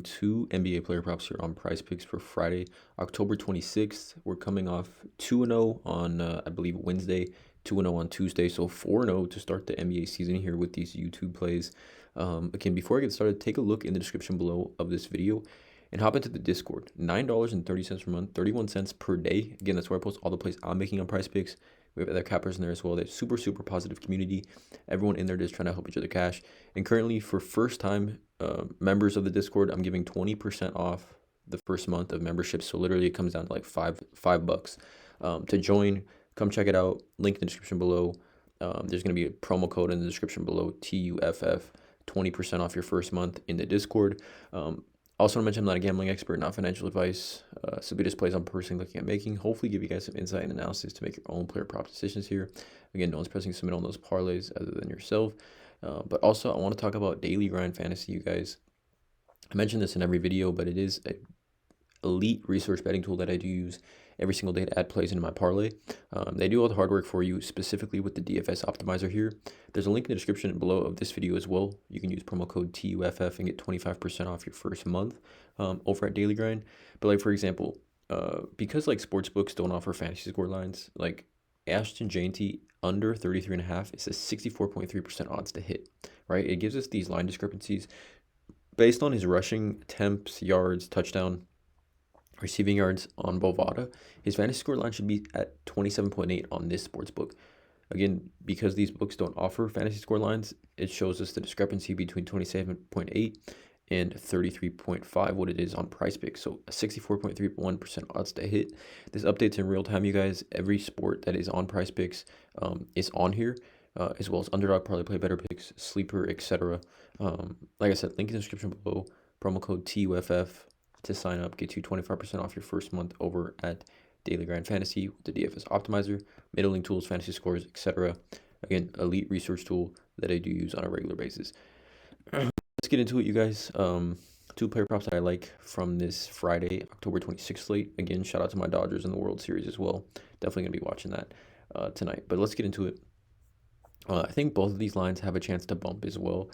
Two NBA player props here on PrizePicks for Friday, October 26th. We're coming off 2-0 on, I believe, Wednesday, 2-0 on Tuesday, so 4-0 to start the NBA season here with these YouTube plays. Again, before I get started, take a look in the description below of this video and hop into the Discord. $9.30 per month, 31 cents per day. Again, that's where I post all the plays I'm making on PrizePicks. We have other cappers in there as well. They're super positive community. Everyone in there just trying to help each other cash. And currently, for first time members of the Discord, I'm giving 20% off the first month of membership. So literally, it comes down to like five bucks to join. Come check it out. Link in the description below. There's going to be a promo code in the description below, TUFF, 20% off your first month in the Discord. Also want to mention I'm not a gambling expert, not financial advice. Simply just plays I'm personally looking at making. Hopefully give you guys some insight and analysis to make your own player prop decisions here. Again, no one's pressing submit on those parlays other than yourself. But also I want to talk about daily grind fantasy, you guys. I mentioned this in every video, but it is a elite research betting tool that I do use every single day to add plays into my parlay. They do all the hard work for you, specifically with the DFS optimizer here. There's a link in the description below of this video as well. You can use promo code TUFF and get 25% off your first month over at Daily Grind. But like, for example, because like sports books don't offer fantasy score lines, like Ashton Jainty under 33.5 is a 64.3% odds to hit, right? It gives us these line discrepancies based on his rushing attempts, yards, touchdown, receiving yards on Bovada. His fantasy score line should be at 27.8 on this sports book. Again, because these books don't offer fantasy score lines, it shows us the discrepancy between 27.8 and 33.5, what it is on PrizePicks. So a 64.31% odds to hit. This updates in real time, you guys. Every sport that is on PrizePicks is on here, as well as underdog, parlay, play, better picks, sleeper, etc. Like I said, link in the description below. Promo code TUFF to sign up, get you 25% off your first month over at Daily Grind Fantasy with the DFS optimizer, middling tools, fantasy scores, etc. Again, elite research tool that I do use on a regular basis. Let's get into it, you guys. Two player props that I like from this Friday, October 26th slate. Again, shout out to my Dodgers in the World Series as well. Definitely going to be watching that tonight. But let's get into it. I think both of these lines have a chance to bump as well.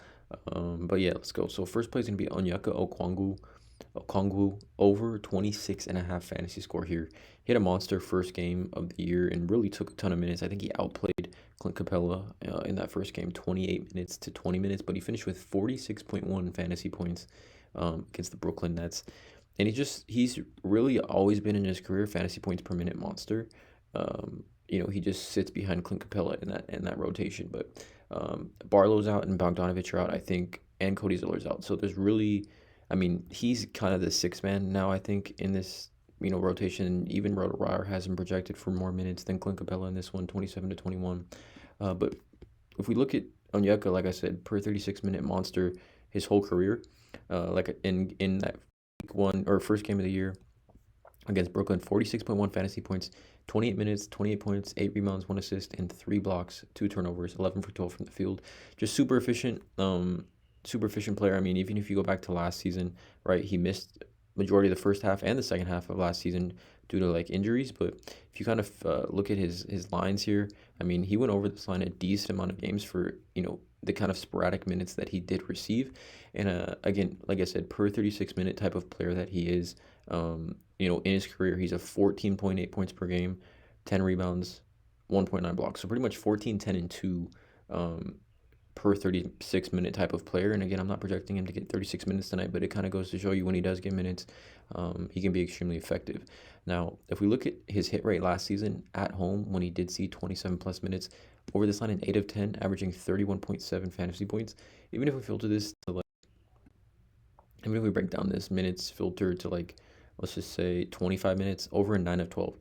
But yeah, let's go. So first play is going to be Onyeka Okongwu over 26.5 fantasy score here. He had a monster first game of the year and really took a ton of minutes. I think he outplayed Clint Capella in that first game, 28 minutes to 20 minutes, but he finished with 46.1 fantasy points against the Brooklyn Nets. And he's really always been in his career fantasy points per minute monster. He just sits behind Clint Capella in that rotation. But Barlow's out and Bogdanovich are out, I think, and Cody Zeller's out. So there's really, he's kind of the sixth man now, I think, in this rotation. Even RotoWire has him projected for more minutes than Clint Capella in this one, 27 to 21. But if we look at Onyeka, like I said, per 36-minute monster his whole career, like in that one or first game of the year against Brooklyn, 46.1 fantasy points, 28 minutes, 28 points, 8 rebounds, 1 assist, and 3 blocks, 2 turnovers, 11 for 12 from the field. Just super efficient player. Even if you go back to last season, right, he missed majority of the first half and the second half of last season due to like injuries. But if you kind of look at his lines here, he went over this line a decent amount of games for the kind of sporadic minutes that he did receive. And again, like I said, per 36-minute type of player that he is, in his career, he's a 14.8 points per game, 10 rebounds, 1.9 blocks. So pretty much 14, 10, and 2 per 36-minute type of player. And again, I'm not projecting him to get 36 minutes tonight, but it kind of goes to show you when he does get minutes, he can be extremely effective. Now, if we look at his hit rate last season at home, when he did see 27-plus minutes, over this line in 8 of 10, averaging 31.7 fantasy points. Even if we filter this to even if we break down this minutes filter to let's just say 25 minutes, over a 9 of 12.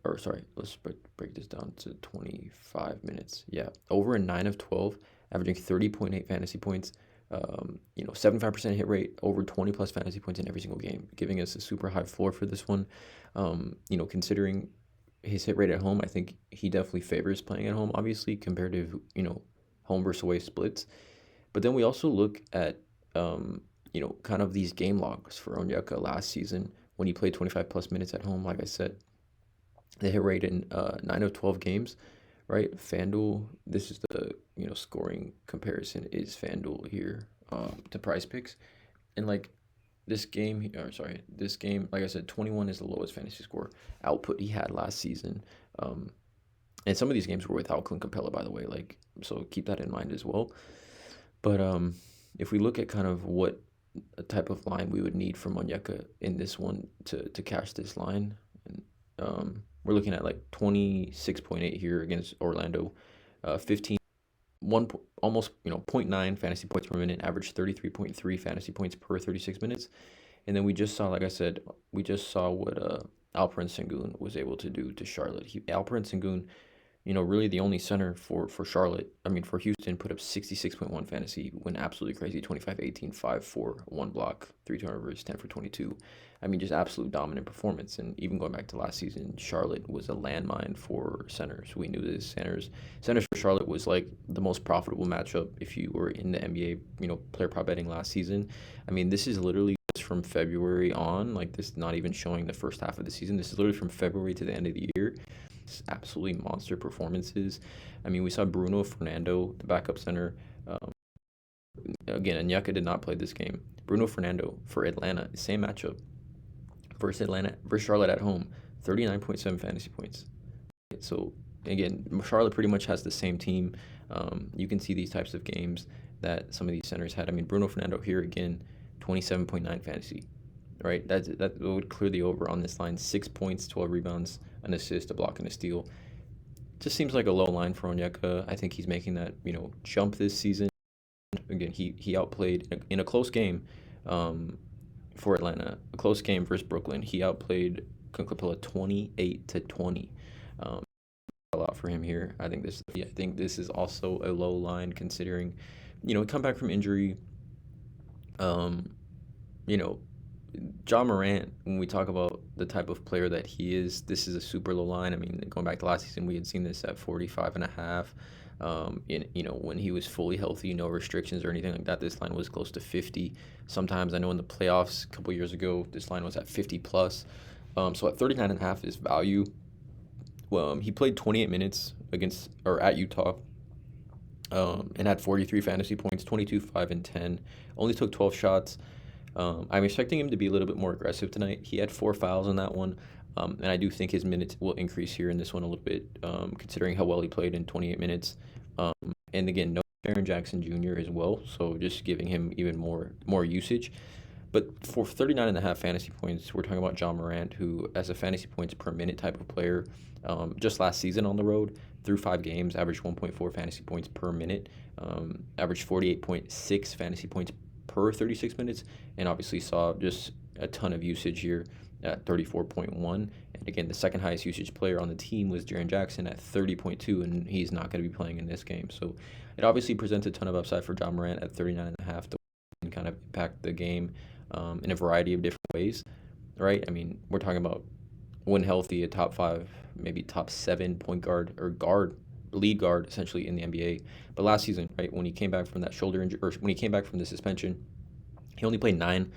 Or sorry, let's break this down to 25 minutes. Yeah, over a 9 of 12, averaging 30.8 fantasy points. 75% hit rate, over 20 plus fantasy points in every single game, giving us a super high floor for this one. Considering his hit rate at home, I think he definitely favors playing at home, obviously, compared to, home versus away splits. But then we also look at, kind of these game logs for Onyeka last season when he played 25 plus minutes at home. Like I said, the hit rate in 9 of 12 games, right? FanDuel, this is the, scoring comparison is FanDuel here to PrizePicks. And this game, like I said, 21 is the lowest fantasy score output he had last season. Um, and some of these games were without Clint Capella, by the way. Like, so keep that in mind as well. But if we look at kind of what type of line we would need from Onyeka in this one to cash this line, and we're looking at like 26.8 here against Orlando, 15 almost zero point 0.9 fantasy points per minute, average 33.3 fantasy points per 36 minutes. And then we just saw, like I said, we just saw what Alperen Sengun was able to do to Charlotte. Alperen Sengun, really the only center for Charlotte. I mean, for Houston, put up 66.1 fantasy, went absolutely crazy, 25, 18, 5, 4, 1 block, 3 turnovers, 10 for 22. I mean, just absolute dominant performance. And even going back to last season, Charlotte was a landmine for centers. We knew this. Centers for Charlotte was like the most profitable matchup if you were in the NBA, player prop betting last season. I mean, this is literally just from February on, like this, not even showing the first half of the season. This is literally from February to the end of the year. Absolutely monster performances. I mean, we saw Bruno Fernando, the backup center. Again, Onyeka did not play this game. Bruno Fernando for Atlanta, same matchup versus Charlotte at home, 39.7 fantasy points. So again, Charlotte pretty much has the same team. You can see these types of games that some of these centers had. I mean, Bruno Fernando here again, 27.9 fantasy. Right, that would clear the over on this line. 6 points, 12 rebounds, an assist, a block, and a steal. Just seems like a low line for Onyeka. I think he's making that jump this season. Again, he outplayed in a close game for Atlanta. A close game versus Brooklyn. He outplayed Clint Capella 28-20. A lot for him here. I think this is also a low line considering, come back from injury. Ja Morant, when we talk about the type of player that he is, this is a super low line. I mean, going back to last season, we had seen this at 45.5. When he was fully healthy, no restrictions or anything like that, this line was close to 50. Sometimes I know in the playoffs a couple years ago, this line was at 50 plus. So at 39.5 is value. He played 28 minutes at Utah. And had 43 fantasy points, 22, 5, and 10. Only took 12 shots. I'm expecting him to be a little bit more aggressive tonight. He had 4 fouls in that one, and I do think his minutes will increase here in this one a little bit, considering how well he played in 28 minutes. And again, no Jaren Jackson Jr. as well, so just giving him even more usage. But for 39.5 fantasy points, we're talking about Ja Morant, who, as a fantasy points per minute type of player, just last season on the road, through 5 games, averaged 1.4 fantasy points per minute, averaged 48.6 fantasy points per 36 minutes, and obviously saw just a ton of usage here at 34.1. And again, the second highest usage player on the team was Jaren Jackson at 30.2, and he's not going to be playing in this game. So it obviously presents a ton of upside for Ja Morant at 39.5 to kind of impact the game in a variety of different ways, right? I mean, we're talking about, when healthy, a top 5, maybe top 7 point guard or lead guard essentially in the NBA. But last season, right, when he came back from that shoulder injury, or when he came back from the suspension, he only played nine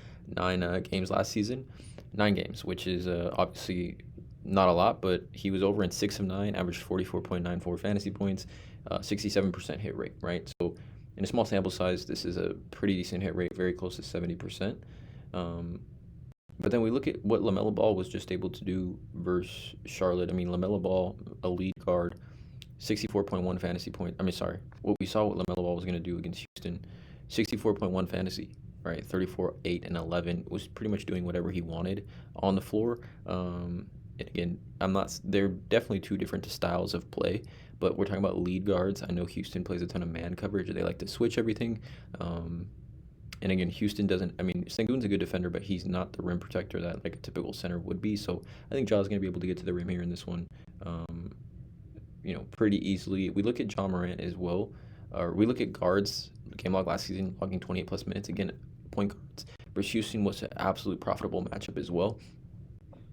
games last season. 9 games, which is obviously not a lot, but he was over in 6 of 9, averaged 44.94 fantasy points, 67% hit rate, right? So in a small sample size, this is a pretty decent hit rate, very close to 70%. But then we look at what LaMelo Ball was just able to do versus Charlotte. I mean, LaMelo Ball, a lead guard, 64.1 fantasy point. What we saw what LaMelo Ball was going to do against Houston, 64.1 fantasy, right? 34, 8, and 11 was pretty much doing whatever he wanted on the floor. And again, they're definitely 2 different styles of play, but we're talking about lead guards. I know Houston plays a ton of man coverage. They like to switch everything. And again, Houston doesn't. I mean, Sengun's a good defender, but he's not the rim protector that like a typical center would be. So I think Ja's going to be able to get to the rim here in this one, pretty easily. We look at Ja Morant as well. We look at guards. Game log last season, logging 28 plus minutes. Again, point guards. Versus Houston was an absolute profitable matchup as well.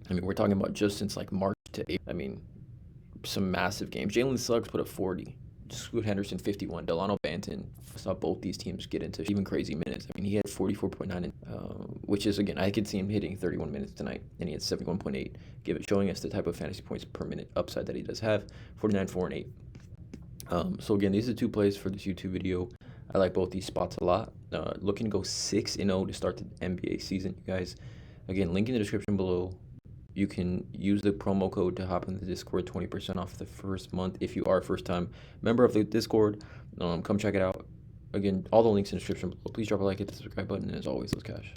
I mean, we're talking about just since like March to April. I mean, some massive games. Jalen Suggs put up 40. Scoot Henderson 51. Delano Banton, saw both these teams get into even crazy minutes. I mean, he had 44.9, which is, again, I could see him hitting 31 minutes tonight, and he had 71.8, showing us the type of fantasy points per minute upside that he does have, 49, 4, and 8. So again, these are 2 plays for this YouTube video. I like both these spots a lot. Looking to go 6-0 to start the NBA season, you guys. Again, link in the description below. You can use the promo code to hop in the Discord, 20% off the first month if you are a first-time member of the Discord. Come check it out. Again, all the links in the description below. Please drop a like, hit the subscribe button, and as always, let's cash.